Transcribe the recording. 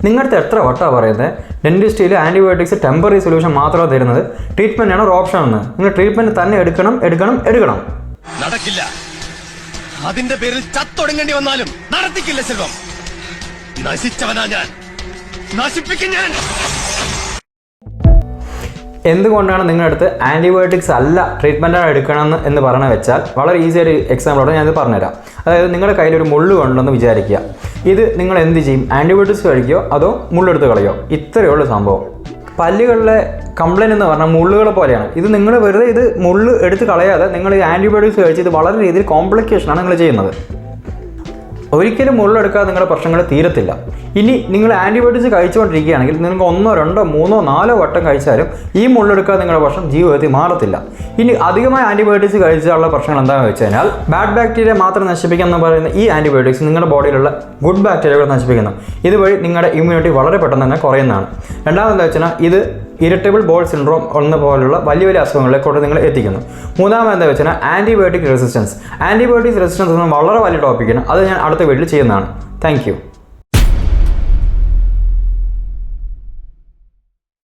നിങ്ങളുടെ എത്ര വട്ടമാണ് പറയുന്നത് ഡെൻറ്റിസ്റ്റിൽ ആൻറ്റിബയോട്ടിക്സ് ടെമ്പററി സൊല്യൂഷൻ മാത്രമാണ് തരുന്നത്, ട്രീറ്റ്മെൻറ്റാണ് ഒരു ഓപ്ഷൻ എന്ന്. നിങ്ങൾ ട്രീറ്റ്മെൻറ്റ് തന്നെ എടുക്കണം. നടക്കില്ല. അതിന്റെ പേരിൽ ചത്തൊടുങ്ങേണ്ടി വന്നാലും നടത്തിക്കില്ല സെൽവം. നശിച്ചവനാ ഞാൻ, നശിപ്പിക്കും ഞാൻ. എന്തുകൊണ്ടാണ് നിങ്ങളുടെ അടുത്ത് ആൻറ്റിബയോട്ടിക്സ് അല്ല ട്രീറ്റ്മെൻറ്റാണ് എടുക്കണമെന്ന് എന്ന് പറഞ്ഞു വെച്ചാൽ വളരെ ഈസി ഒരു എക്സാമ്പിളോടെ ഞാനിത് പറഞ്ഞുതരാം. അതായത് നിങ്ങളുടെ കയ്യിലൊരു മുള്ള് കൊണ്ടെന്ന് വിചാരിക്കുക. ഇത് നിങ്ങൾ എന്ത് ചെയ്യും? ആൻറ്റിബയോട്ടിക്സ് കഴിക്കുകയോ അതോ മുള്ളെടുത്ത് കളയോ? ഇത്രയേ ഉള്ളൂ സംഭവം. പല്ലുകളിലെ കംപ്ലൈൻറ്റ് എന്ന് പറഞ്ഞാൽ മുള്ളുകളെ പോലെയാണ്. ഇത് നിങ്ങൾ വെറുതെ ഇത് മുള്ള് എടുത്ത് കളയാതെ നിങ്ങൾ ഈ ആൻറ്റിബയോട്ടിക്സ് കഴിച്ച് ഇത് വളരെ രീതിയിൽ കോംപ്ലിക്കേഷനാണ് നിങ്ങൾ ചെയ്യുന്നത്. ഒരിക്കലും മുള്ളെടുക്കാതെ നിങ്ങളുടെ പ്രശ്നങ്ങൾ തീരത്തില്ല. ഇനി നിങ്ങൾ ആൻറ്റിബയോട്ടിക്സ് കഴിച്ചുകൊണ്ടിരിക്കുകയാണെങ്കിൽ നിങ്ങൾക്ക് 1, 2, 3, 4 വട്ടം കഴിച്ചാലും ഈ മുള്ളെടുക്കാതെ നിങ്ങളുടെ പ്രശ്നം ജീവിതത്തിൽ മാറത്തില്ല. ഇനി അധികമായി ആൻറ്റിബയോട്ടിക്സ് കഴിച്ചാലുള്ള പ്രശ്നങ്ങൾ എന്താണെന്ന് വെച്ച് കഴിഞ്ഞാൽ ബാഡ് ബാക്ടീരിയ മാത്രം നശിപ്പിക്കുക എന്ന് പറയുന്ന ഈ ആൻറ്റിബയോട്ടിക്സ് നിങ്ങളുടെ ബോഡിയിലുള്ള ഗുഡ് ബാക്ടീരിയകൾ നശിപ്പിക്കുന്നു. ഇതുവഴി നിങ്ങളുടെ ഇമ്മ്യൂണിറ്റി വളരെ പെട്ടെന്ന് തന്നെ കുറയുന്നതാണ്. രണ്ടാമതെന്ന് വെച്ചാൽ ഇത് ഇറിറ്റബിൾ ബോൾ സിൻഡ്രോം എന്ന പോലുള്ള വലിയ അസുഖങ്ങളിലേക്കൊണ്ട് നിങ്ങൾ എത്തിക്കുന്നു. മൂന്നാമതെന്ന് വെച്ചാൽ ആൻറ്റിബയോട്ടിക് റെസിസ്റ്റൻസ്. ആൻറ്റിബയോട്ടിക് റെസിസ്റ്റൻസ് എന്ന വളരെ വലിയ ടോപ്പിക്കാണ്. അത് ഞാൻ അടുത്ത വീഡിയോയിൽ ചെയ്യുന്നതാണ്. Thank you.